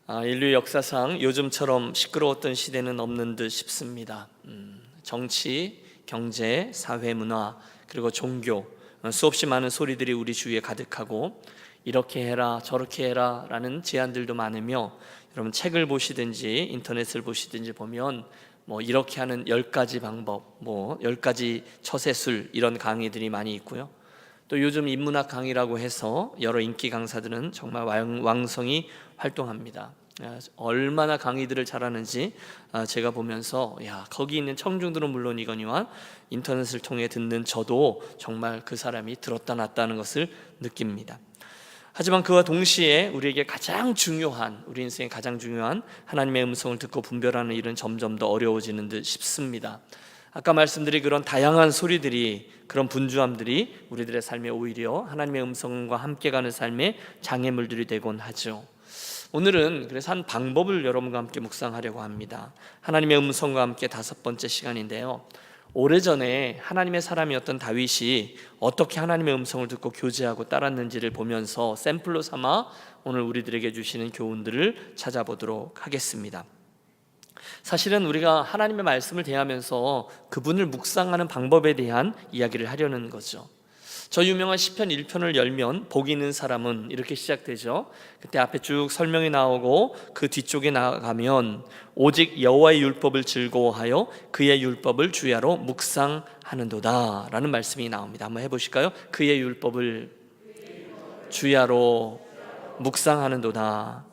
인류 역사상 요즘처럼 시끄러웠던 시대는 없는 듯 싶습니다. 정치, 경제, 사회, 문화, 그리고 종교, 수없이 많은 소리들이 우리 주위에 가득하고 이렇게 해라 저렇게 해라 라는 제안들도 많으며, 여러분 책을 보시든지 인터넷을 보시든지 보면 이렇게 하는 10가지 방법, 10가지 처세술, 이런 강의들이 많이 있고요. 또 요즘 인문학 강의라고 해서 여러 인기 강사들은 정말 왕성히 활동합니다. 얼마나 강의들을 잘하는지 제가 보면서 거기 있는 청중들은 물론이거니와 인터넷을 통해 듣는 저도 정말 그 사람이 들었다 놨다는 것을 느낍니다. 하지만 그와 동시에 우리에게 가장 중요한, 우리 인생에 가장 중요한 하나님의 음성을 듣고 분별하는 일은 점점 더 어려워지는 듯 싶습니다. 아까 말씀드린 그런 다양한 소리들이, 그런 분주함들이 우리들의 삶에 오히려 하나님의 음성과 함께 가는 삶의 장애물들이 되곤 하죠. 오늘은 그래서 한 방법을 여러분과 함께 묵상하려고 합니다. 하나님의 음성과 함께 5번째 시간인데요, 오래전에 하나님의 사람이었던 다윗이 어떻게 하나님의 음성을 듣고 교제하고 따랐는지를 보면서 샘플로 삼아 오늘 우리들에게 주시는 교훈들을 찾아보도록 하겠습니다. 사실은 우리가 하나님의 말씀을 대하면서 그분을 묵상하는 방법에 대한 이야기를 하려는 거죠. 저 유명한 시편 1편을 열면 복 있는 사람은 이렇게 시작되죠. 그때 앞에 쭉 설명이 나오고 그 뒤쪽에 나가면 오직 여호와의 율법을 즐거워하여 그의 율법을 주야로 묵상하는도다 라는 말씀이 나옵니다. 한번 해보실까요? 그의 율법을 주야로 묵상하는도다.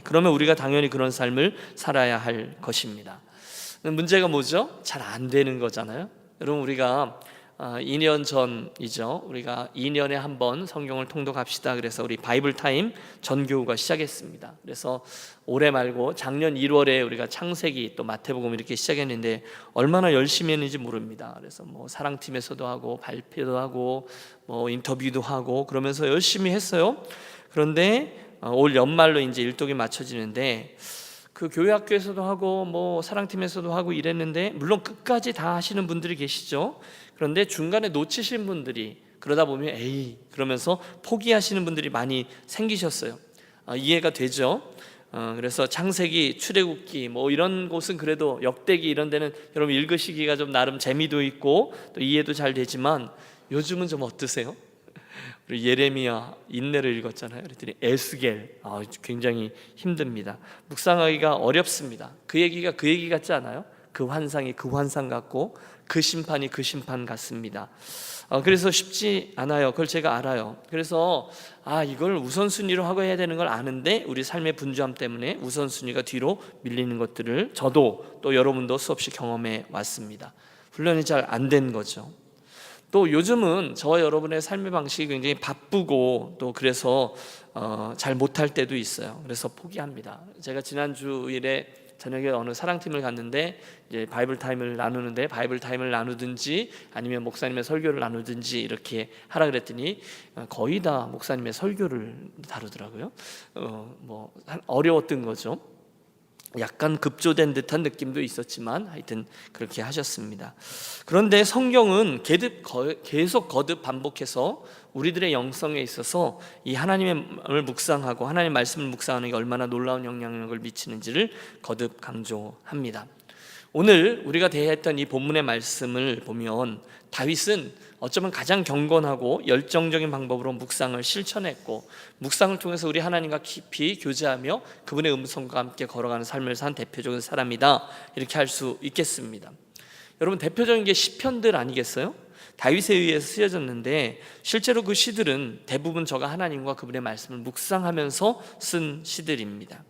그러면 우리가 당연히 그런 삶을 살아야 할 것입니다. 문제가 뭐죠? 잘 안 되는 거잖아요. 여러분, 우리가 2년 전이죠. 우리가 2년에 한 번 성경을 통독합시다. 그래서 우리 바이블 타임 전교우가 시작했습니다. 그래서 올해 말고 작년 1월에 우리가 창세기 또 마태복음 이렇게 시작했는데 얼마나 열심히 했는지 모릅니다. 그래서 사랑팀에서도 하고 발표도 하고 인터뷰도 하고 그러면서 열심히 했어요. 그런데 올 연말로 이제 일독이 맞춰지는데 그 교회 학교에서도 하고 사랑팀에서도 하고 이랬는데, 물론 끝까지 다 하시는 분들이 계시죠. 그런데 중간에 놓치신 분들이, 그러다 보면 그러면서 포기하시는 분들이 많이 생기셨어요. 이해가 되죠. 그래서 창세기, 출애굽기 이런 곳은 그래도 역대기 이런 데는 여러분 읽으시기가 좀 나름 재미도 있고 또 이해도 잘 되지만, 요즘은 좀 어떠세요? 예레미야 인내를 읽었잖아요. 그랬더니 에스겔 굉장히 힘듭니다. 묵상하기가 어렵습니다. 그 얘기가 그 얘기 같지 않아요? 그 환상이 그 환상 같고 그 심판이 그 심판 같습니다. 그래서 쉽지 않아요. 그걸 제가 알아요. 그래서 이걸 우선순위로 하고 해야 되는 걸 아는데 우리 삶의 분주함 때문에 우선순위가 뒤로 밀리는 것들을 저도 또 여러분도 수없이 경험해 왔습니다. 훈련이 잘 안 된 거죠. 또 요즘은 저와 여러분의 삶의 방식이 굉장히 바쁘고 또 그래서 잘 못할 때도 있어요. 그래서 포기합니다. 제가 지난 주일에 저녁에 어느 사랑팀을 갔는데 이제 바이블 타임을 나누든지 아니면 목사님의 설교를 나누든지 이렇게 하라 그랬더니 거의 다 목사님의 설교를 다루더라고요. 어려웠던 거죠. 약간 급조된 듯한 느낌도 있었지만 하여튼 그렇게 하셨습니다. 그런데 성경은 계속 거듭 반복해서 우리들의 영성에 있어서 이 하나님을 묵상하고 하나님의 말씀을 묵상하는 게 얼마나 놀라운 영향력을 미치는지를 거듭 강조합니다. 오늘 우리가 대했던 이 본문의 말씀을 보면 다윗은 어쩌면 가장 경건하고 열정적인 방법으로 묵상을 실천했고, 묵상을 통해서 우리 하나님과 깊이 교제하며 그분의 음성과 함께 걸어가는 삶을 산 대표적인 사람이다, 이렇게 할 수 있겠습니다. 여러분, 대표적인 게 시편들 아니겠어요? 다윗에 의해서 쓰여졌는데 실제로 그 시들은 대부분 저가 하나님과 그분의 말씀을 묵상하면서 쓴 시들입니다.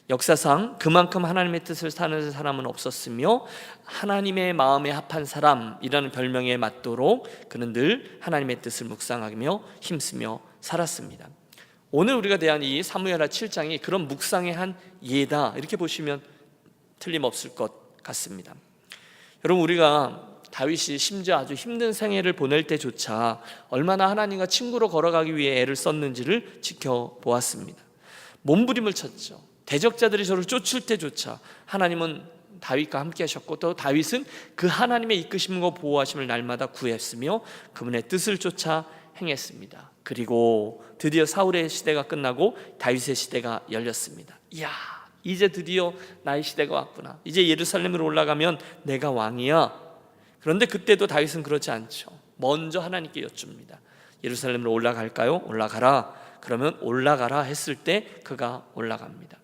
역사상 그만큼 하나님의 뜻을 사는 사람은 없었으며 하나님의 마음에 합한 사람이라는 별명에 맞도록 그는 늘 하나님의 뜻을 묵상하며 힘쓰며 살았습니다. 오늘 우리가 대한 이 사무엘하 7장이 그런 묵상의 한 예다, 이렇게 보시면 틀림없을 것 같습니다. 여러분, 우리가 다윗이 심지어 아주 힘든 생애를 보낼 때조차 얼마나 하나님과 친구로 걸어가기 위해 애를 썼는지를 지켜보았습니다. 몸부림을 쳤죠. 대적자들이 저를 쫓을 때조차 하나님은 다윗과 함께 하셨고, 또 다윗은 그 하나님의 이끄심과 보호하심을 날마다 구했으며 그분의 뜻을 쫓아 행했습니다. 그리고 드디어 사울의 시대가 끝나고 다윗의 시대가 열렸습니다. 이야, 이제 드디어 나의 시대가 왔구나. 이제 예루살렘으로 올라가면 내가 왕이야. 그런데 그때도 다윗은 그렇지 않죠. 먼저 하나님께 여쭙니다. 예루살렘으로 올라갈까요? 올라가라. 그러면 올라가라 했을 때 그가 올라갑니다.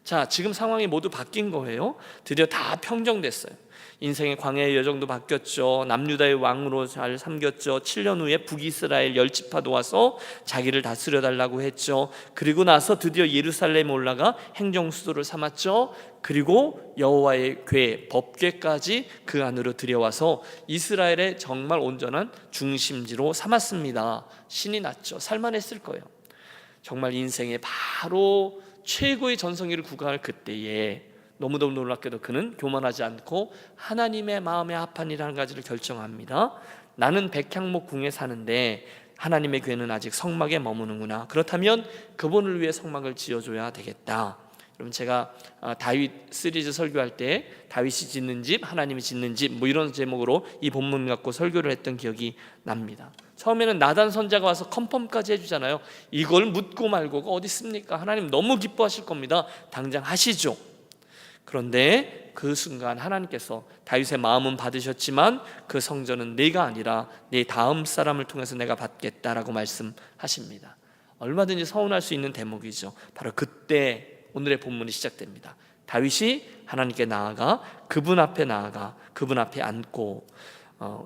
자, 지금 상황이 모두 바뀐 거예요. 드디어 다 평정됐어요. 인생의 광야의 여정도 바뀌었죠. 남유다의 왕으로 잘 삼겼죠. 7년 후에 북이스라엘 10지파도 와서 자기를 다스려 달라고 했죠. 그리고 나서 드디어 예루살렘에 올라가 행정수도를 삼았죠. 그리고 여호와의 궤, 법궤까지 그 안으로 들여와서 이스라엘의 정말 온전한 중심지로 삼았습니다. 신이 났죠. 살만했을 거예요. 정말 인생의 바로 최고의 전성기를 구가할 그때에 너무너무 놀랍게도 그는 교만하지 않고 하나님의 마음에 합한 일 한 가지를 결정합니다. 나는 백향목 궁에 사는데 하나님의 궤는 아직 성막에 머무는구나. 그렇다면 그분을 위해 성막을 지어줘야 되겠다. 여러분, 제가 다윗 시리즈 설교할 때 다윗이 짓는 집, 하나님이 짓는 집 뭐 이런 제목으로 이 본문 갖고 설교를 했던 기억이 납니다. 처음에는 나단 선자가 와서 컨펌까지 해주잖아요. 이걸 묻고 말고가 어디 있습니까? 하나님 너무 기뻐하실 겁니다. 당장 하시죠. 그런데 그 순간 하나님께서 다윗의 마음은 받으셨지만 그 성전은 내가 아니라 내 다음 사람을 통해서 내가 받겠다라고 말씀하십니다. 얼마든지 서운할 수 있는 대목이죠. 바로 그때 오늘의 본문이 시작됩니다. 다윗이 하나님께 나아가 그분 앞에 앉고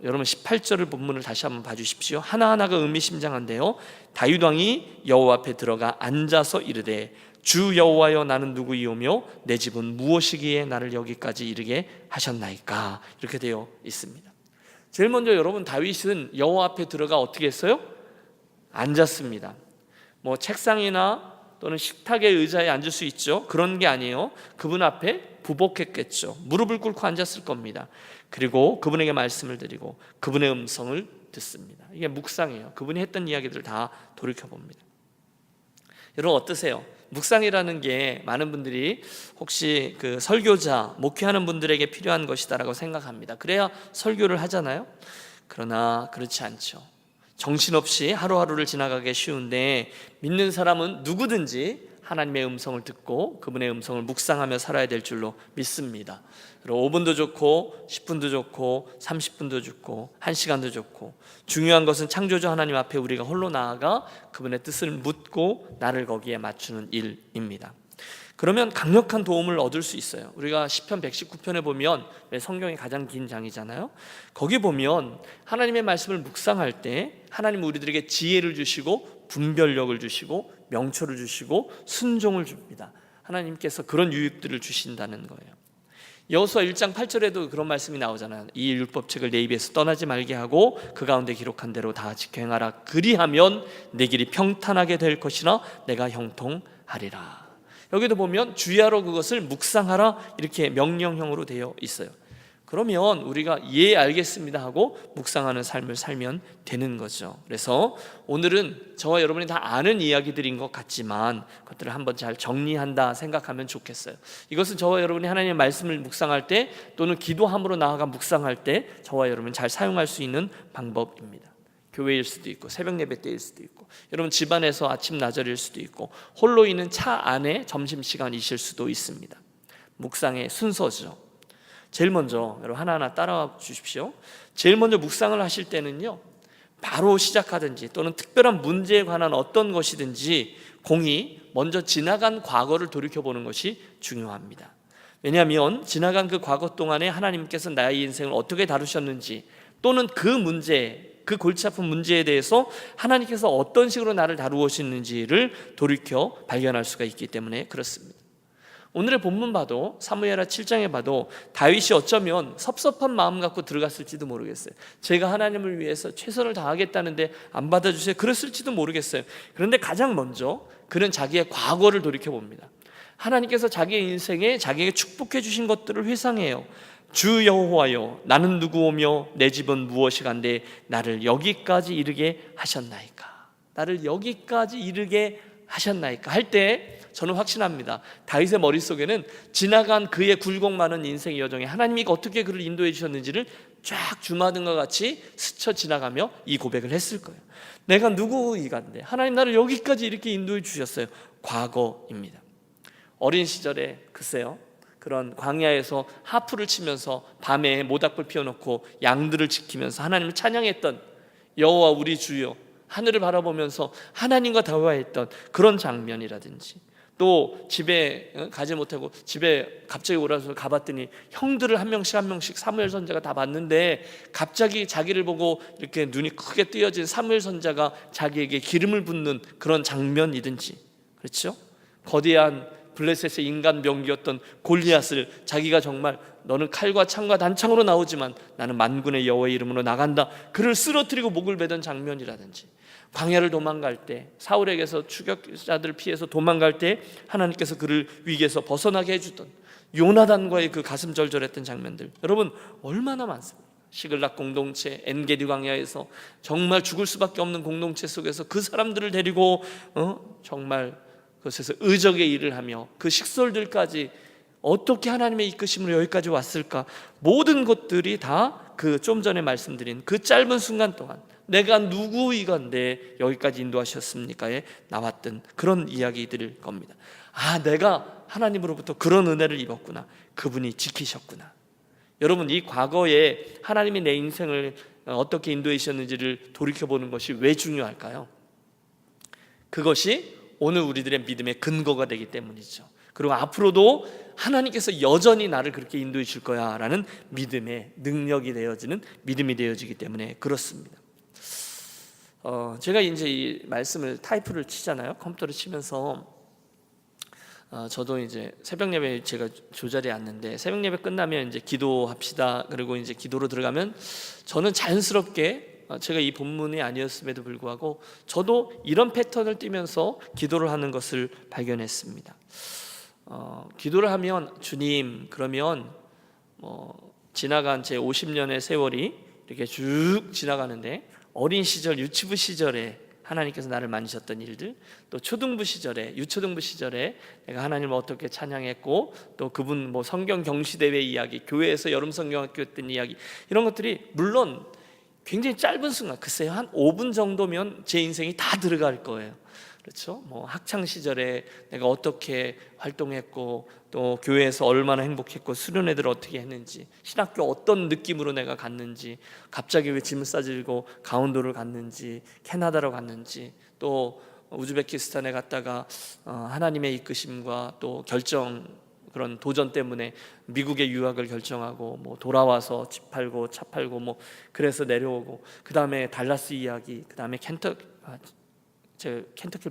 여러분 18절을 본문을 다시 한번 봐주십시오. 하나하나가 의미심장한데요. 다윗 왕이 여호와 앞에 들어가 앉아서 이르되 주 여호와여, 나는 누구이오며 내 집은 무엇이기에 나를 여기까지 이르게 하셨나이까. 이렇게 되어 있습니다. 제일 먼저 여러분, 다윗은 여호와 앞에 들어가 어떻게 했어요? 앉았습니다. 뭐 책상이나 또는 식탁의 의자에 앉을 수 있죠. 그런 게 아니에요. 그분 앞에 부복했겠죠. 무릎을 꿇고 앉았을 겁니다. 그리고 그분에게 말씀을 드리고 그분의 음성을 듣습니다. 이게 묵상이에요. 그분이 했던 이야기들을 다 돌이켜봅니다. 여러분 어떠세요? 묵상이라는 게 많은 분들이 혹시 그 설교자, 목회하는 분들에게 필요한 것이다라고 생각합니다. 그래야 설교를 하잖아요. 그러나 그렇지 않죠. 정신없이 하루하루를 지나가기 쉬운데 믿는 사람은 누구든지 하나님의 음성을 듣고 그분의 음성을 묵상하며 살아야 될 줄로 믿습니다. 5분도 좋고 10분도 좋고 30분도 좋고 1시간도 좋고, 중요한 것은 창조주 하나님 앞에 우리가 홀로 나아가 그분의 뜻을 묻고 나를 거기에 맞추는 일입니다. 그러면 강력한 도움을 얻을 수 있어요. 우리가 시편 119편에 보면, 성경이 가장 긴 장이잖아요. 거기 보면 하나님의 말씀을 묵상할 때 하나님 우리들에게 지혜를 주시고 분별력을 주시고 명철을 주시고 순종을 줍니다. 하나님께서 그런 유익들을 주신다는 거예요. 여호수아 1장 8절에도 그런 말씀이 나오잖아요. 이 율법책을 내 입에서 떠나지 말게 하고 그 가운데 기록한 대로 다 지켜 행하라. 그리하면 내 길이 평탄하게 될 것이나 내가 형통하리라. 여기도 보면 주야로 그것을 묵상하라 이렇게 명령형으로 되어 있어요. 그러면 우리가 예 알겠습니다 하고 묵상하는 삶을 살면 되는 거죠. 그래서 오늘은 저와 여러분이 다 아는 이야기들인 것 같지만 그것들을 한번 잘 정리한다 생각하면 좋겠어요. 이것은 저와 여러분이 하나님의 말씀을 묵상할 때 또는 기도함으로 나아가 묵상할 때 저와 여러분이 잘 사용할 수 있는 방법입니다. 교회일 수도 있고 새벽 예배 때일 수도 있고 여러분 집안에서 아침 나절일 수도 있고 홀로 있는 차 안에 점심시간이실 수도 있습니다. 묵상의 순서죠. 제일 먼저 여러분 하나하나 따라와 주십시오. 제일 먼저 묵상을 하실 때는요, 바로 시작하든지 또는 특별한 문제에 관한 어떤 것이든지 공히 먼저 지나간 과거를 돌이켜보는 것이 중요합니다. 왜냐하면 지나간 그 과거 동안에 하나님께서 나의 인생을 어떻게 다루셨는지 또는 그 문제, 그 골치 아픈 문제에 대해서 하나님께서 어떤 식으로 나를 다루었는지를 돌이켜 발견할 수가 있기 때문에 그렇습니다. 오늘의 본문 봐도 사무엘하 7장에 봐도 다윗이 어쩌면 섭섭한 마음 갖고 들어갔을지도 모르겠어요. 제가 하나님을 위해서 최선을 다하겠다는데 안 받아주세요, 그랬을지도 모르겠어요. 그런데 가장 먼저 그는 자기의 과거를 돌이켜봅니다. 하나님께서 자기의 인생에 자기에게 축복해 주신 것들을 회상해요. 주 여호와여, 나는 누구오며 내 집은 무엇이간데 나를 여기까지 이르게 하셨나이까. 나를 여기까지 이르게 하셨나이까 할 때 저는 확신합니다. 다윗의 머릿속에는 지나간 그의 굴곡 많은 인생의 여정에 하나님이 어떻게 그를 인도해 주셨는지를 쫙 주마등과 같이 스쳐 지나가며 이 고백을 했을 거예요. 내가 누구이간데 하나님 나를 여기까지 이렇게 인도해 주셨어요. 과거입니다. 어린 시절에 글쎄요, 그런 광야에서 하프를 치면서 밤에 모닥불 피워놓고 양들을 지키면서 하나님을 찬양했던 여호와 우리 주여, 하늘을 바라보면서 하나님과 대화했던 그런 장면이라든지, 또 집에 가지 못하고 집에 갑자기 오라서 가봤더니 형들을 한 명씩 사무엘 선지자가 다 봤는데 갑자기 자기를 보고 이렇게 눈이 크게 뜨여진 사무엘 선지자가 자기에게 기름을 붓는 그런 장면이든지, 그렇죠? 거대한 블레셋의 인간 병기였던 골리앗을 자기가 정말 너는 칼과 창과 단창으로 나오지만 나는 만군의 여호와의 이름으로 나간다, 그를 쓰러뜨리고 목을 베던 장면이라든지, 광야를 도망갈 때 사울에게서 추격자들을 피해서 도망갈 때 하나님께서 그를 위기에서 벗어나게 해주던 요나단과의 그 가슴 절절했던 장면들, 여러분 얼마나 많습니까? 시글락 공동체, 엔게디 광야에서 정말 죽을 수밖에 없는 공동체 속에서 그 사람들을 데리고 정말 그곳에서 의적의 일을 하며 그 식솔들까지 어떻게 하나님의 이끄심으로 여기까지 왔을까? 모든 것들이 다 그 좀 전에 말씀드린 그 짧은 순간 동안 내가 누구이건데 여기까지 인도하셨습니까에 나왔던 그런 이야기들일 겁니다. 아, 내가 하나님으로부터 그런 은혜를 입었구나, 그분이 지키셨구나. 여러분, 이 과거에 하나님이 내 인생을 어떻게 인도해 주셨는지를 돌이켜보는 것이 왜 중요할까요? 그것이 오늘 우리들의 믿음의 근거가 되기 때문이죠. 그리고 앞으로도 하나님께서 여전히 나를 그렇게 인도해 줄 거야 라는 믿음의 능력이 되어지는, 믿음이 되어지기 때문에 그렇습니다. 제가 이제 이 말씀을 타이프를 치잖아요. 컴퓨터를 치면서 저도 이제 새벽 예배 제가 조자리에 앉는데 새벽 예배 끝나면 이제 기도합시다, 그리고 이제 기도로 들어가면 저는 자연스럽게 제가 이 본문이 아니었음에도 불구하고 저도 이런 패턴을 띠면서 기도를 하는 것을 발견했습니다. 기도를 하면 주님, 그러면 지나간 제 50년의 세월이 이렇게 쭉 지나가는데 어린 시절 유치부 시절에 하나님께서 나를 만지셨던 일들, 또 초등부 시절에, 유초등부 시절에 내가 하나님을 어떻게 찬양했고, 또 그분 성경 경시대회 이야기, 교회에서 여름 성경학교 했던 이야기, 이런 것들이 물론 굉장히 짧은 순간, 글쎄요 한 5분 정도면 제 인생이 다 들어갈 거예요. 그렇죠? 학창 시절에 내가 어떻게 활동했고, 또 교회에서 얼마나 행복했고, 수련회들 어떻게 했는지, 신학교 어떤 느낌으로 내가 갔는지, 갑자기 왜 짐을 싸들고 강원도를 갔는지, 캐나다로 갔는지, 또 우즈베키스탄에 갔다가 하나님의 이끄심과 또 결정, 그런 도전 때문에 미국의 유학을 결정하고 돌아와서 집 팔고 차 팔고 그래서 내려오고, 그 다음에 달라스 이야기, 그 다음에 켄터키를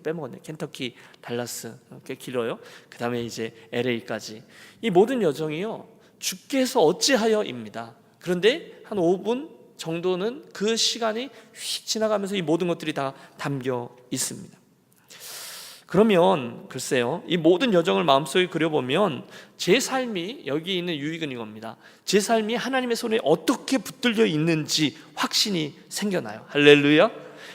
빼먹었네. 켄터키, 달라스, 꽤 길어요. 그 다음에 이제 LA까지. 이 모든 여정이요, 주께서 어찌하여입니다. 그런데 한 5분 정도는 그 시간이 휙 지나가면서 이 모든 것들이 다 담겨 있습니다. 그러면 글쎄요, 이 모든 여정을 마음속에 그려보면 제 삶이, 여기 있는 유익은 이겁니다. 제 삶이 하나님의 손에 어떻게 붙들려 있는지 확신이 생겨나요. 할렐루야.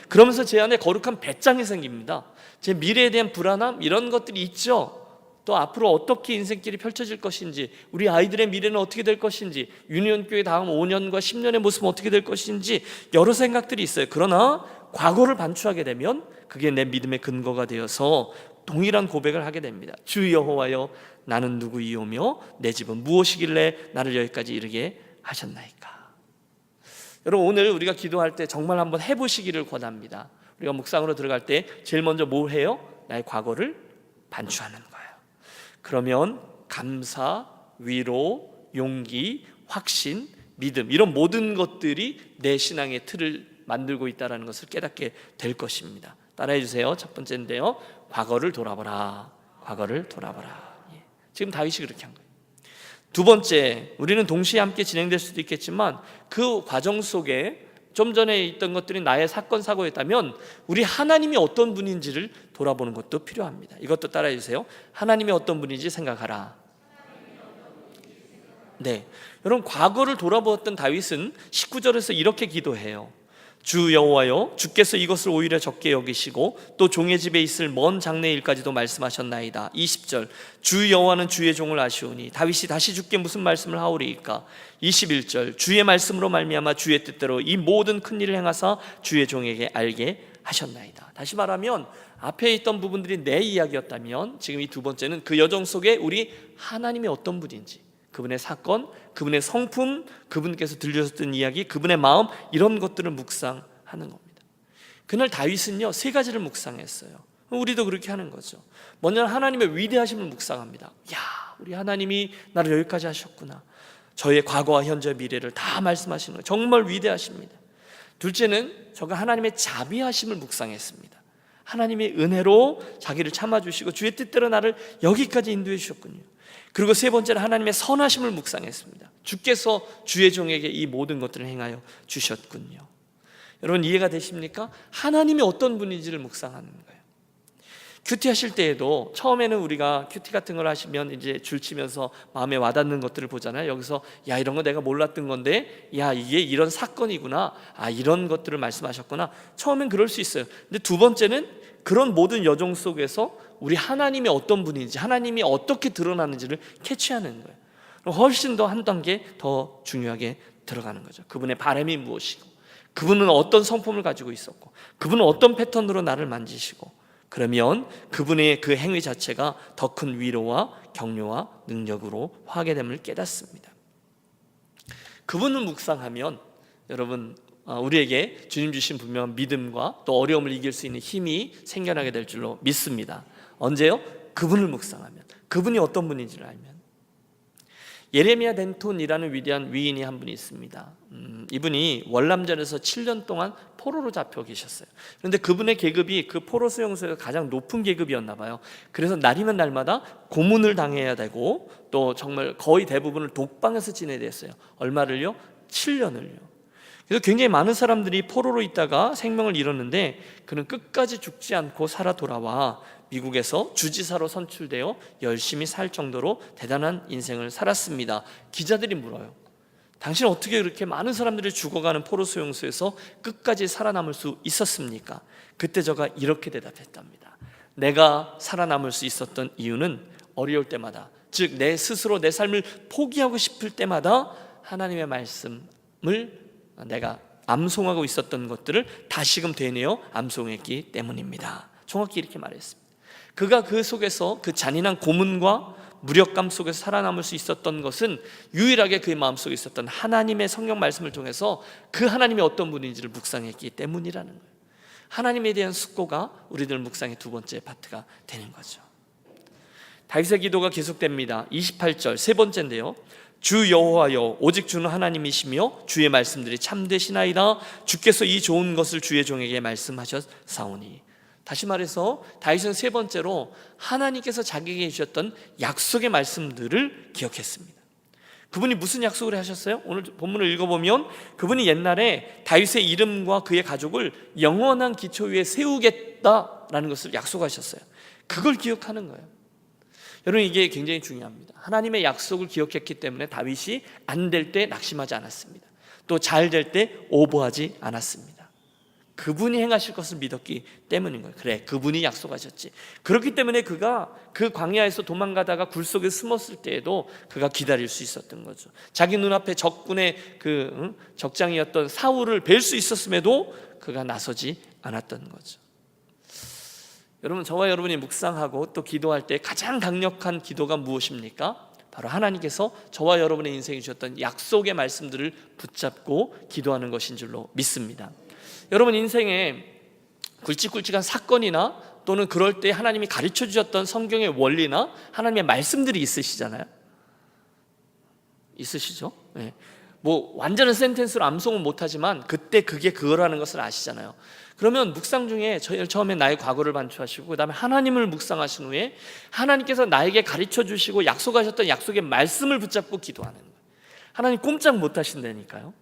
그러면서 제 안에 거룩한 배짱이 생깁니다. 제 미래에 대한 불안함, 이런 것들이 있죠. 또 앞으로 어떻게 인생길이 펼쳐질 것인지, 우리 아이들의 미래는 어떻게 될 것인지, 유니온교회 다음 5년과 10년의 모습은 어떻게 될 것인지, 여러 생각들이 있어요. 그러나 과거를 반추하게 되면 그게 내 믿음의 근거가 되어서 동일한 고백을 하게 됩니다. 주 여호와여, 나는 누구이오며 내 집은 무엇이길래 나를 여기까지 이르게 하셨나이까. 여러분, 오늘 우리가 기도할 때 정말 한번 해보시기를 권합니다. 우리가 묵상으로 들어갈 때 제일 먼저 뭘 해요? 나의 과거를 반추하는 거예요. 그러면 감사, 위로, 용기, 확신, 믿음, 이런 모든 것들이 내 신앙의 틀을 만들고 있다는 것을 깨닫게 될 것입니다. 따라해 주세요. 첫 번째인데요, 과거를 돌아보라. 과거를 돌아보라. 지금 다윗이 그렇게 한 거예요. 두 번째, 우리는 동시에 함께 진행될 수도 있겠지만 그 과정 속에 좀 전에 있던 것들이 나의 사건 사고였다면 우리 하나님이 어떤 분인지를 돌아보는 것도 필요합니다. 이것도 따라해 주세요. 하나님이 어떤 분인지 생각하라. 네, 여러분, 과거를 돌아보았던 다윗은 19절에서 이렇게 기도해요. 주 여호와여, 주께서 이것을 오히려 적게 여기시고 또 종의 집에 있을 먼 장래 일까지도 말씀하셨나이다. 20절, 주 여호와는 주의 종을 아시오니 다윗이 다시 주께 무슨 말씀을 하오리이까. 21절, 주의 말씀으로 말미암아 주의 뜻대로 이 모든 큰 일을 행하사 주의 종에게 알게 하셨나이다. 다시 말하면 앞에 있던 부분들이 내 이야기였다면 지금 이 두 번째는 그 여정 속에 우리 하나님이 어떤 분인지, 그분의 사건, 그분의 성품, 그분께서 들려줬던 이야기, 그분의 마음, 이런 것들을 묵상하는 겁니다. 그날 다윗은요 3가지를 묵상했어요. 우리도 그렇게 하는 거죠. 먼저 하나님의 위대하심을 묵상합니다. 야, 우리 하나님이 나를 여기까지 하셨구나. 저의 과거와 현재 미래를 다 말씀하시는 거예요. 정말 위대하십니다. 둘째는 저가 하나님의 자비하심을 묵상했습니다. 하나님의 은혜로 자기를 참아주시고 주의 뜻대로 나를 여기까지 인도해 주셨군요. 그리고 세 번째는 하나님의 선하심을 묵상했습니다. 주께서 주의 종에게 이 모든 것들을 행하여 주셨군요. 여러분 이해가 되십니까? 하나님이 어떤 분인지를 묵상하는 거예요. 큐티 하실 때에도 처음에는 우리가 큐티 같은 걸 하시면 이제 줄 치면서 마음에 와닿는 것들을 보잖아요. 여기서 야, 이런 거 내가 몰랐던 건데, 야, 이게 이런 사건이구나, 아, 이런 것들을 말씀하셨구나. 처음엔 그럴 수 있어요. 근데 두 번째는 그런 모든 여정 속에서 우리 하나님이 어떤 분인지, 하나님이 어떻게 드러나는지를 캐치하는 거예요. 훨씬 더 한 단계 더 중요하게 들어가는 거죠. 그분의 바람이 무엇이고, 그분은 어떤 성품을 가지고 있었고, 그분은 어떤 패턴으로 나를 만지시고, 그러면 그분의 그 행위 자체가 더 큰 위로와 격려와 능력으로 화게됨을 깨닫습니다. 그분을 묵상하면 여러분 우리에게 주님 주신 분명한 믿음과 또 어려움을 이길 수 있는 힘이 생겨나게 될 줄로 믿습니다. 언제요? 그분을 묵상하면, 그분이 어떤 분인지를 알면. 예레미야 덴톤이라는 위대한 위인이 한 분이 있습니다. 이분이 월남전에서 7년 동안 포로로 잡혀 계셨어요. 그런데 그분의 계급이 그 포로 수용소에서 가장 높은 계급이었나 봐요. 그래서 날이면 날마다 고문을 당해야 되고 또 정말 거의 대부분을 독방에서 지내야 됐어요. 얼마를요? 7년을요. 그래서 굉장히 많은 사람들이 포로로 있다가 생명을 잃었는데 그는 끝까지 죽지 않고 살아 돌아와 미국에서 주지사로 선출되어 열심히 살 정도로 대단한 인생을 살았습니다. 기자들이 물어요. 당신 어떻게 그렇게 많은 사람들이 죽어가는 포로 수용소에서 끝까지 살아남을 수 있었습니까? 그때 저가 이렇게 대답했답니다. 내가 살아남을 수 있었던 이유는 어려울 때마다, 즉 내 스스로 내 삶을 포기하고 싶을 때마다 하나님의 말씀을 내가 암송하고 있었던 것들을 다시금 되뇌어 암송했기 때문입니다. 정확히 이렇게 말했습니다. 그가 그 속에서 그 잔인한 고문과 무력감 속에서 살아남을 수 있었던 것은 유일하게 그의 마음속에 있었던 하나님의 성경 말씀을 통해서 그 하나님이 어떤 분인지를 묵상했기 때문이라는 거예요. 하나님에 대한 숙고가 우리들 묵상의 두 번째 파트가 되는 거죠. 다윗의 기도가 계속됩니다. 28절 세 번째인데요. 주 여호와여, 오직 주는 하나님이시며 주의 말씀들이 참되시나이다. 주께서 이 좋은 것을 주의 종에게 말씀하셨사오니. 다시 말해서 다윗은 세 번째로 하나님께서 자기에게 주셨던 약속의 말씀들을 기억했습니다. 그분이 무슨 약속을 하셨어요? 오늘 본문을 읽어보면 그분이 옛날에 다윗의 이름과 그의 가족을 영원한 기초 위에 세우겠다라는 것을 약속하셨어요. 그걸 기억하는 거예요. 여러분 이게 굉장히 중요합니다. 하나님의 약속을 기억했기 때문에 다윗이 안 될 때 낙심하지 않았습니다. 또 잘 될 때 오버하지 않았습니다. 그분이 행하실 것을 믿었기 때문인 거예요. 그래, 그분이 약속하셨지. 그렇기 때문에 그가 그 광야에서 도망가다가 굴 속에 숨었을 때에도 그가 기다릴 수 있었던 거죠. 자기 눈앞에 적군의 적장이었던 사울을 뵐 수 있었음에도 그가 나서지 않았던 거죠. 여러분, 저와 여러분이 묵상하고 또 기도할 때 가장 강력한 기도가 무엇입니까? 바로 하나님께서 저와 여러분의 인생에 주셨던 약속의 말씀들을 붙잡고 기도하는 것인 줄로 믿습니다. 여러분 인생에 굵직굵직한 사건이나 또는 그럴 때 하나님이 가르쳐 주셨던 성경의 원리나 하나님의 말씀들이 있으시잖아요. 있으시죠? 네. 뭐 완전한 센텐스로 암송은 못하지만 그때 그게 그거라는 것을 아시잖아요. 그러면 묵상 중에 처음에 나의 과거를 반추하시고 그 다음에 하나님을 묵상하신 후에 하나님께서 나에게 가르쳐 주시고 약속하셨던 약속의 말씀을 붙잡고 기도하는 거예요. 하나님 꼼짝 못하신다니까요.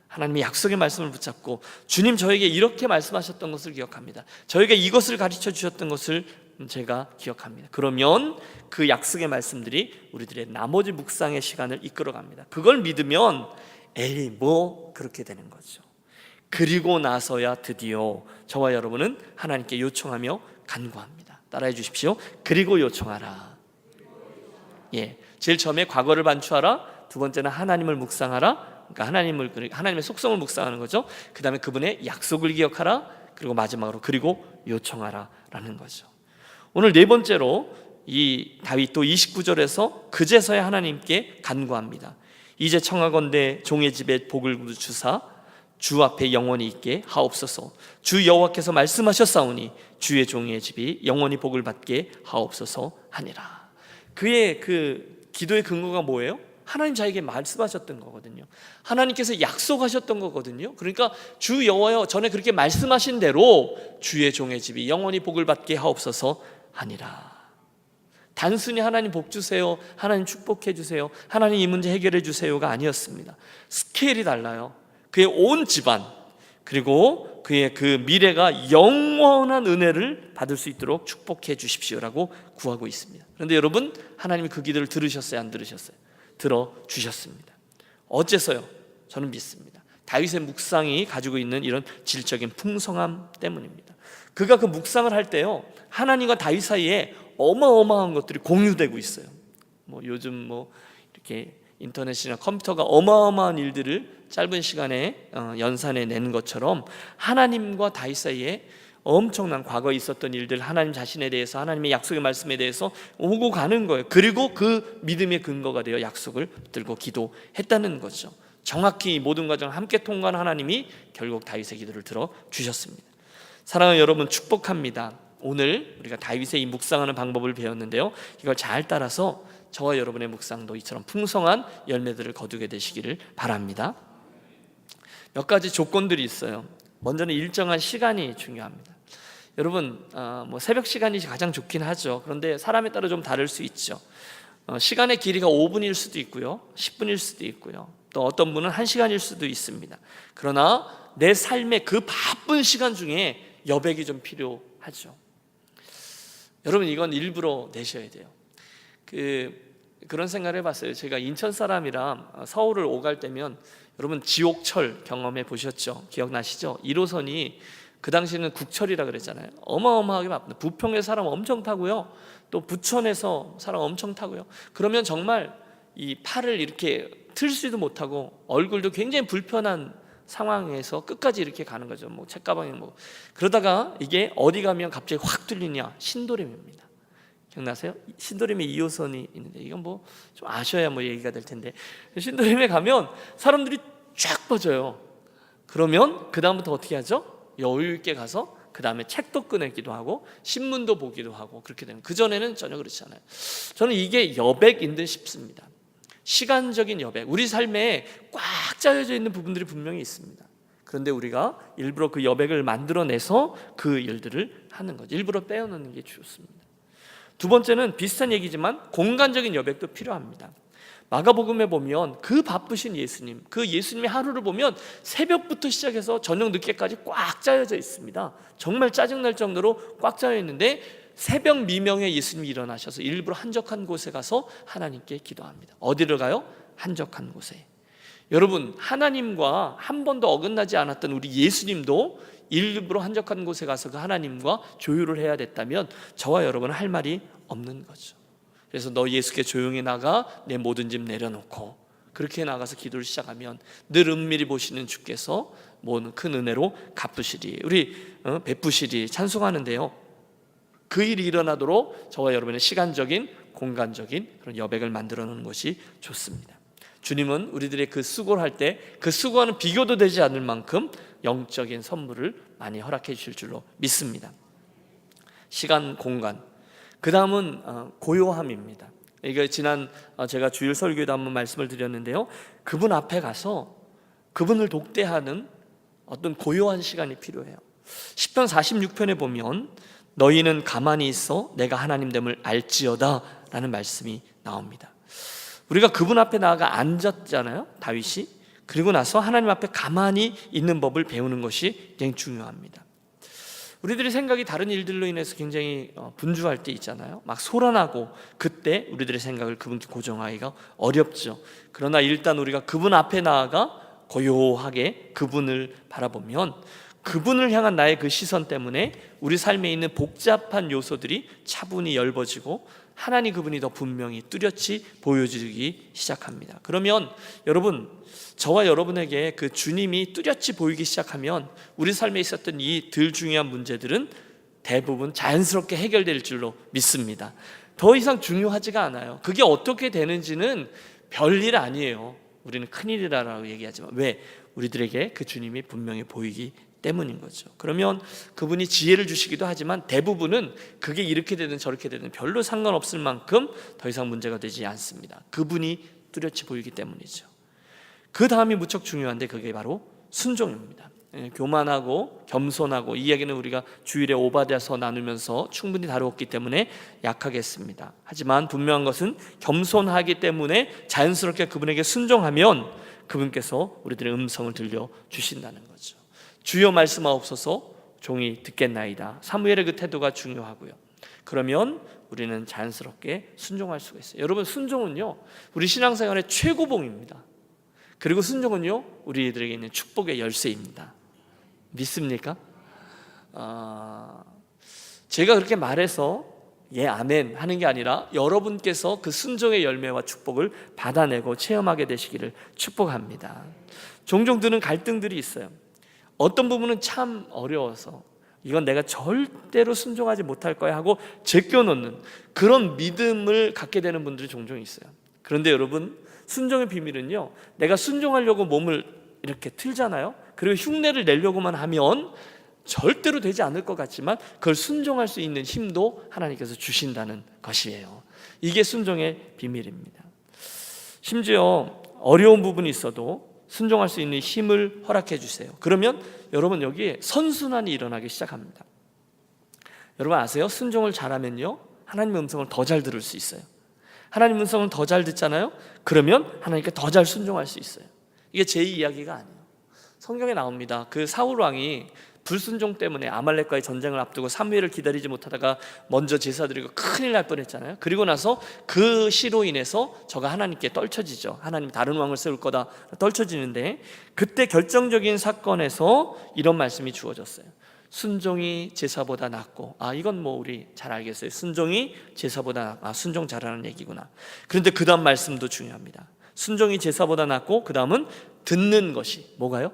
하나님의 약속의 말씀을 붙잡고 주님 저에게 이렇게 말씀하셨던 것을 기억합니다. 저에게 이것을 가르쳐 주셨던 것을 제가 기억합니다. 그러면 그 약속의 말씀들이 우리들의 나머지 묵상의 시간을 이끌어갑니다. 그걸 믿으면 에이 뭐 그렇게 되는 거죠. 그리고 나서야 드디어 저와 여러분은 하나님께 요청하며 간구합니다. 따라해 주십시오. 그리고 요청하라. 예, 제일 처음에 과거를 반추하라. 두 번째는 하나님을 묵상하라. 그러니까 하나님의 속성을 묵상하는 거죠. 그 다음에 그분의 약속을 기억하라. 그리고 마지막으로 그리고 요청하라라는 거죠. 오늘 네 번째로 이 다윗도 29절에서 그제서야 하나님께 간구합니다. 이제 청하건대 종의 집에 복을 주사 주 앞에 영원히 있게 하옵소서. 주 여호와께서 말씀하셨사오니 주의 종의 집이 영원히 복을 받게 하옵소서 하니라. 그의 그 기도의 근거가 뭐예요? 하나님 자에게 말씀하셨던 거거든요. 하나님께서 약속하셨던 거거든요. 그러니까 주 여호와여 전에 그렇게 말씀하신 대로 주의 종의 집이 영원히 복을 받게 하옵소서 하니라. 단순히 하나님 복 주세요, 하나님 축복해 주세요, 하나님 이 문제 해결해 주세요가 아니었습니다. 스케일이 달라요. 그의 온 집안, 그리고 그의 그 미래가 영원한 은혜를 받을 수 있도록 축복해 주십시오라고 구하고 있습니다. 그런데 여러분, 하나님이 그 기도를 들으셨어요, 안 들으셨어요? 들어주셨습니다. 어째서요? 저는 믿습니다. 다윗의 묵상이 가지고 있는 이런 질적인 풍성함 때문입니다. 그가 그 묵상을 할 때요, 하나님과 다윗 사이에 어마어마한 것들이 공유되고 있어요. 요즘 이렇게 인터넷이나 컴퓨터가 어마어마한 일들을 짧은 시간에 연산해 내는 것처럼 하나님과 다윗 사이에 엄청난 과거에 있었던 일들, 하나님 자신에 대해서, 하나님의 약속의 말씀에 대해서 오고 가는 거예요. 그리고 그 믿음의 근거가 되어 약속을 들고 기도했다는 거죠. 정확히 이 모든 과정을 함께 통과한 하나님이 결국 다윗의 기도를 들어주셨습니다. 사랑하는 여러분, 축복합니다. 오늘 우리가 다윗의 이 묵상하는 방법을 배웠는데요, 이걸 잘 따라서 저와 여러분의 묵상도 이처럼 풍성한 열매들을 거두게 되시기를 바랍니다. 몇 가지 조건들이 있어요. 먼저는 일정한 시간이 중요합니다. 여러분, 새벽 시간이 가장 좋긴 하죠. 그런데 사람에 따라 좀 다를 수 있죠. 시간의 길이가 5분일 수도 있고요, 10분일 수도 있고요, 또 어떤 분은 1시간일 수도 있습니다. 그러나 내 삶의 그 바쁜 시간 중에 여백이 좀 필요하죠. 여러분, 이건 일부러 내셔야 돼요. 그런 생각을 해봤어요. 제가 인천 사람이라 서울을 오갈 때면, 여러분 지옥철 경험해 보셨죠? 기억나시죠? 1호선이 그 당시에는 국철이라 그랬잖아요. 어마어마하게 바쁩니다. 부평에 사람 엄청 타고요, 또 부천에서 사람 엄청 타고요. 그러면 정말 이 팔을 이렇게 틀지도 못하고 얼굴도 굉장히 불편한 상황에서 끝까지 이렇게 가는 거죠. 책가방에 그러다가 이게 어디 가면 갑자기 확 뚫리냐? 신도림입니다. 기억나세요? 신도림에 2호선이 있는데, 이건 좀 아셔야 얘기가 될 텐데, 신도림에 가면 사람들이 쫙 퍼져요. 그러면 그 다음부터 어떻게 하죠? 여유 있게 가서 그 다음에 책도 꺼내기도 하고 신문도 보기도 하고 그렇게 되는. 그 전에는 전혀 그렇지 않아요. 저는 이게 여백인 듯 싶습니다. 시간적인 여백, 우리 삶에 꽉 짜여져 있는 부분들이 분명히 있습니다. 그런데 우리가 일부러 그 여백을 만들어내서 그 일들을 하는 거죠. 일부러 빼어놓는 게 좋습니다. 두 번째는 비슷한 얘기지만 공간적인 여백도 필요합니다. 마가복음에 보면 그 바쁘신 예수님, 그 예수님의 하루를 보면 새벽부터 시작해서 저녁 늦게까지 꽉 짜여져 있습니다. 정말 짜증날 정도로 꽉 짜여 있는데, 새벽 미명에 예수님이 일어나셔서 일부러 한적한 곳에 가서 하나님께 기도합니다. 어디를 가요? 한적한 곳에. 여러분, 하나님과 한 번도 어긋나지 않았던 우리 예수님도 일부러 한적한 곳에 가서 그 하나님과 조율을 해야 됐다면 저와 여러분은 할 말이 없는 거죠. 그래서 너 예수께 조용히 나가 내 모든 짐 내려놓고 그렇게 나가서 기도를 시작하면 늘 은밀히 보시는 주께서 모든 큰 은혜로 갚으시리, 우리 베푸시리 찬송하는데요, 그 일이 일어나도록 저와 여러분의 시간적인 공간적인 그런 여백을 만들어 놓는 것이 좋습니다. 주님은 우리들의 그 수고를 할 때 그 수고와는 비교도 되지 않을 만큼 영적인 선물을 많이 허락해 주실 줄로 믿습니다. 시간, 공간. 그 다음은 고요함입니다. 이게 지난 제가 주일 설교에도 한번 말씀을 드렸는데요, 그분 앞에 가서 그분을 독대하는 어떤 고요한 시간이 필요해요. 시편 46편에 보면 너희는 가만히 있어 내가 하나님됨을 알지어다 라는 말씀이 나옵니다. 우리가 그분 앞에 나아가 앉았잖아요, 다윗이. 그리고 나서 하나님 앞에 가만히 있는 법을 배우는 것이 굉장히 중요합니다. 우리들의 생각이 다른 일들로 인해서 굉장히 분주할 때 있잖아요. 막 소란하고, 그때 우리들의 생각을 그분께 고정하기가 어렵죠. 그러나 일단 우리가 그분 앞에 나아가 고요하게 그분을 바라보면 그분을 향한 나의 그 시선 때문에 우리 삶에 있는 복잡한 요소들이 차분히 엷어지고 하나님 그분이 더 분명히 뚜렷이 보여지기 시작합니다. 그러면 여러분, 저와 여러분에게 그 주님이 뚜렷이 보이기 시작하면 우리 삶에 있었던 이 덜 중요한 문제들은 대부분 자연스럽게 해결될 줄로 믿습니다. 더 이상 중요하지가 않아요. 그게 어떻게 되는지는 별일 아니에요. 우리는 큰일이라고 얘기하지만 왜? 우리들에게 그 주님이 분명히 보이기 때문인 거죠. 그러면 그분이 지혜를 주시기도 하지만 대부분은 그게 이렇게 되든 저렇게 되든 별로 상관없을 만큼 더 이상 문제가 되지 않습니다. 그분이 뚜렷이 보이기 때문이죠. 그 다음이 무척 중요한데 그게 바로 순종입니다. 교만하고 겸손하고, 이 이야기는 우리가 주일에 오바댜서 나누면서 충분히 다루었기 때문에 약하겠습니다. 하지만 분명한 것은 겸손하기 때문에 자연스럽게 그분에게 순종하면 그분께서 우리들의 음성을 들려주신다는 거죠. 주여 말씀하옵소서, 종이 듣겠나이다. 사무엘의 그 태도가 중요하고요. 그러면 우리는 자연스럽게 순종할 수가 있어요. 여러분, 순종은요 우리 신앙생활의 최고봉입니다. 그리고 순종은요 우리들에게 있는 축복의 열쇠입니다. 믿습니까? 제가 그렇게 말해서 예 아멘 하는 게 아니라 여러분께서 그 순종의 열매와 축복을 받아내고 체험하게 되시기를 축복합니다. 종종 드는 갈등들이 있어요. 어떤 부분은 참 어려워서 이건 내가 절대로 순종하지 못할 거야 하고 제껴놓는 그런 믿음을 갖게 되는 분들이 종종 있어요. 그런데 여러분, 순종의 비밀은요, 내가 순종하려고 몸을 이렇게 틀잖아요. 그리고 흉내를 내려고만 하면 절대로 되지 않을 것 같지만 그걸 순종할 수 있는 힘도 하나님께서 주신다는 것이에요. 이게 순종의 비밀입니다. 심지어 어려운 부분이 있어도 순종할 수 있는 힘을 허락해 주세요. 그러면 여러분 여기에 선순환이 일어나기 시작합니다. 여러분 아세요? 순종을 잘하면요 하나님의 음성을 더 잘 들을 수 있어요. 하나님의 음성을 더 잘 듣잖아요. 그러면 하나님께 더 잘 순종할 수 있어요. 이게 제 이야기가 아니에요. 성경에 나옵니다. 그 사울 왕이 불순종 때문에 아말렉과의 전쟁을 앞두고 사무엘을 기다리지 못하다가 먼저 제사드리고 큰일 날 뻔했잖아요. 그리고 나서 그 시로 인해서 저가 하나님께 떨쳐지죠. 하나님 다른 왕을 세울 거다 떨쳐지는데, 그때 결정적인 사건에서 이런 말씀이 주어졌어요. 순종이 제사보다 낫고, 이건 뭐 우리 잘 알겠어요. 순종이 제사보다 순종 잘하는 얘기구나. 그런데 그 다음 말씀도 중요합니다. 순종이 제사보다 낫고 그 다음은 듣는 것이 뭐가요?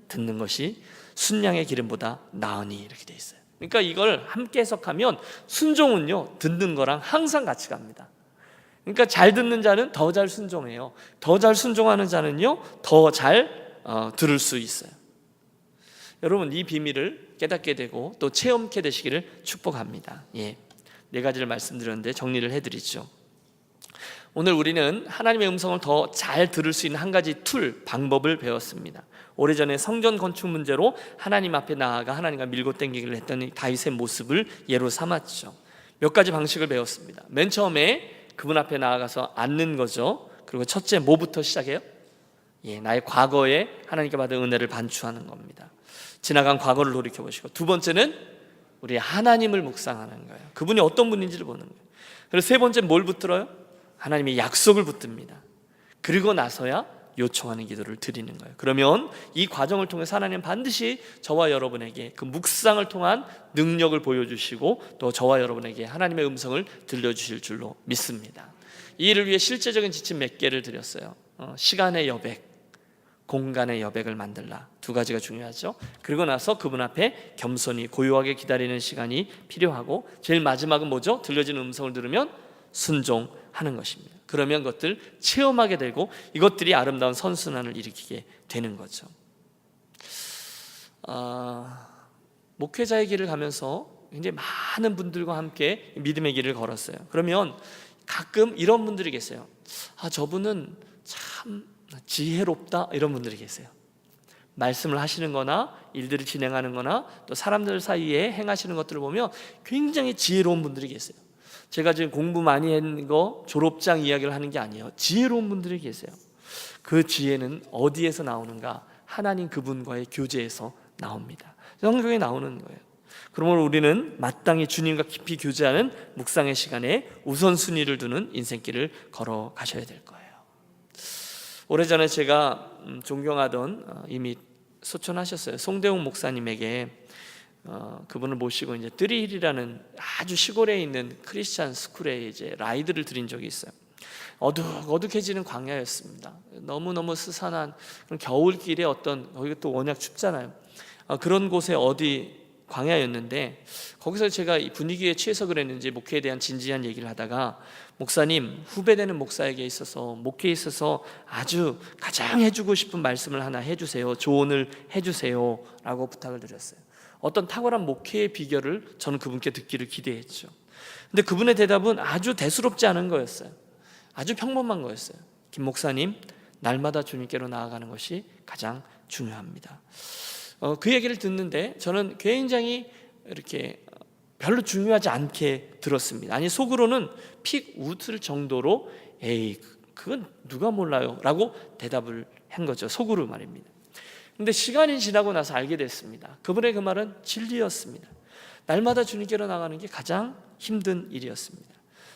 듣는 것이 순양의 기름보다 나으니, 이렇게 돼 있어요. 그러니까 이걸 함께 해석하면 순종은요 듣는 거랑 항상 같이 갑니다. 그러니까 잘 듣는 자는 더 잘 순종해요. 더 잘 순종하는 자는요 더 잘 들을 수 있어요. 여러분, 이 비밀을 깨닫게 되고 또 체험케 되시기를 축복합니다. 네 가지를 말씀드렸는데 정리를 해드리죠. 오늘 우리는 하나님의 음성을 더 잘 들을 수 있는 한 가지 방법을 배웠습니다. 오래전에 성전 건축 문제로 하나님 앞에 나아가 하나님과 밀고 땡기기를 했던 다윗의 모습을 예로 삼았죠. 몇 가지 방식을 배웠습니다. 맨 처음에 그분 앞에 나아가서 앉는 거죠. 그리고 첫째 뭐부터 시작해요? 나의 과거에 하나님께 받은 은혜를 반추하는 겁니다. 지나간 과거를 돌이켜보시고, 두 번째는 우리 하나님을 묵상하는 거예요. 그분이 어떤 분인지를 보는 거예요. 그리고 세 번째 뭘 붙들어요? 하나님의 약속을 붙듭니다. 그리고 나서야 요청하는 기도를 드리는 거예요. 그러면 이 과정을 통해서 하나님은 반드시 저와 여러분에게 그 묵상을 통한 능력을 보여주시고 또 저와 여러분에게 하나님의 음성을 들려주실 줄로 믿습니다. 이 일을 위해 실제적인 지침 몇 개를 드렸어요. 시간의 여백, 공간의 여백을 만들라. 두 가지가 중요하죠. 그리고 나서 그분 앞에 겸손히 고요하게 기다리는 시간이 필요하고, 제일 마지막은 뭐죠? 들려지는 음성을 들으면 순종하는 것입니다. 그러면 그것들 체험하게 되고 이것들이 아름다운 선순환을 일으키게 되는 거죠. 목회자의 길을 가면서 굉장히 많은 분들과 함께 믿음의 길을 걸었어요. 그러면 가끔 이런 분들이 계세요. 저분은 참 지혜롭다, 이런 분들이 계세요. 말씀을 하시는 거나 일들을 진행하는 거나 또 사람들 사이에 행하시는 것들을 보면 굉장히 지혜로운 분들이 계세요. 제가 지금 공부 많이 한 거 졸업장 이야기를 하는 게 아니에요. 지혜로운 분들이 계세요. 그 지혜는 어디에서 나오는가? 하나님 그분과의 교제에서 나옵니다. 성경에 나오는 거예요. 그러므로 우리는 마땅히 주님과 깊이 교제하는 묵상의 시간에 우선순위를 두는 인생길을 걸어가셔야 될 거예요. 오래전에 제가 존경하던 이미 소천하셨어요. 송대웅 목사님에게 그분을 모시고 이제 뜨리힐이라는 아주 시골에 있는 크리스찬 스쿨에 이제 라이드를 드린 적이 있어요. 어둑어둑해지는 광야였습니다. 너무너무 스산한 그런 겨울길에 거기가 또 워낙 춥잖아요. 그런 곳에 광야였는데 거기서 제가 이 분위기에 취해서 그랬는지 목회에 대한 진지한 얘기를 하다가 목사님, 후배되는 목사에게 있어서 목회에 있어서 아주 가장 해주고 싶은 말씀을 하나 해주세요. 조언을 해주세요 라고 부탁을 드렸어요. 어떤 탁월한 목회의 비결을 저는 그분께 듣기를 기대했죠. 근데 그분의 대답은 아주 대수롭지 않은 거였어요. 아주 평범한 거였어요. 김 목사님, 날마다 주님께로 나아가는 것이 가장 중요합니다. 그 얘기를 듣는데 저는 굉장히 이렇게 별로 중요하지 않게 들었습니다. 아니, 속으로는 픽 웃을 정도로 에이, 그건 누가 몰라요 라고 대답을 한 거죠. 속으로 말입니다. 근데 시간이 지나고 나서 알게 됐습니다. 그분의 그 말은 진리였습니다. 날마다 주님께로 나가는 게 가장 힘든 일이었습니다.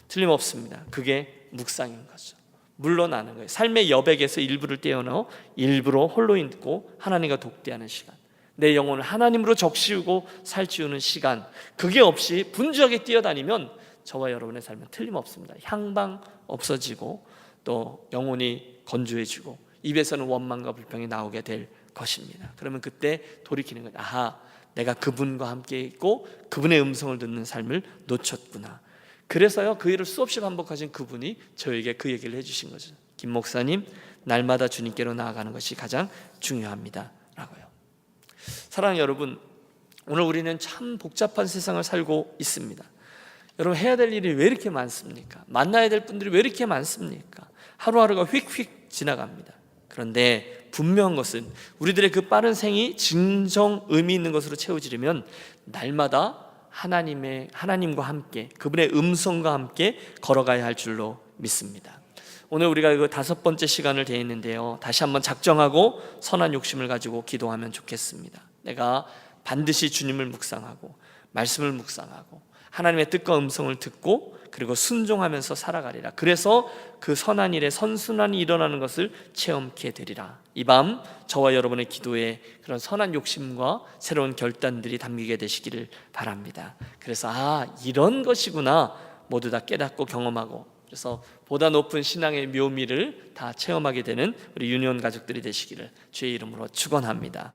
틀림없습니다. 그게 묵상인 거죠. 물러나는 거예요. 삶의 여백에서 일부를 떼어넣어 일부러 홀로 있고 하나님과 독대하는 시간, 내 영혼을 하나님으로 적시우고 살찌우는 시간, 그게 없이 분주하게 뛰어다니면 저와 여러분의 삶은 틀림없습니다. 향방 없어지고 또 영혼이 건조해지고 입에서는 원망과 불평이 나오게 될 것입니다. 그러면 그때 돌이키는 거예요. 아하, 내가 그분과 함께 있고 그분의 음성을 듣는 삶을 놓쳤구나. 그래서요, 그 일을 수없이 반복하신 그분이 저에게 그 얘기를 해주신 거죠. 김 목사님, 날마다 주님께로 나아가는 것이 가장 중요합니다 라고요. 사랑하는 여러분, 오늘 우리는 참 복잡한 세상을 살고 있습니다. 여러분, 해야 될 일이 왜 이렇게 많습니까? 만나야 될 분들이 왜 이렇게 많습니까? 하루하루가 휙휙 지나갑니다. 그런데 분명한 것은 우리들의 그 빠른 생이 진정 의미 있는 것으로 채워지려면 날마다 하나님과 함께, 그분의 음성과 함께 걸어가야 할 줄로 믿습니다. 오늘 우리가 그 5번째 시간을 대했는데요, 다시 한번 작정하고 선한 욕심을 가지고 기도하면 좋겠습니다. 내가 반드시 주님을 묵상하고 말씀을 묵상하고 하나님의 뜻과 음성을 듣고 그리고 순종하면서 살아가리라. 그래서 그 선한 일에 선순환이 일어나는 것을 체험케 되리라. 이 밤 저와 여러분의 기도에 그런 선한 욕심과 새로운 결단들이 담기게 되시기를 바랍니다. 그래서 이런 것이구나 모두 다 깨닫고 경험하고, 그래서 보다 높은 신앙의 묘미를 다 체험하게 되는 우리 유니온 가족들이 되시기를 주의 이름으로 축원합니다.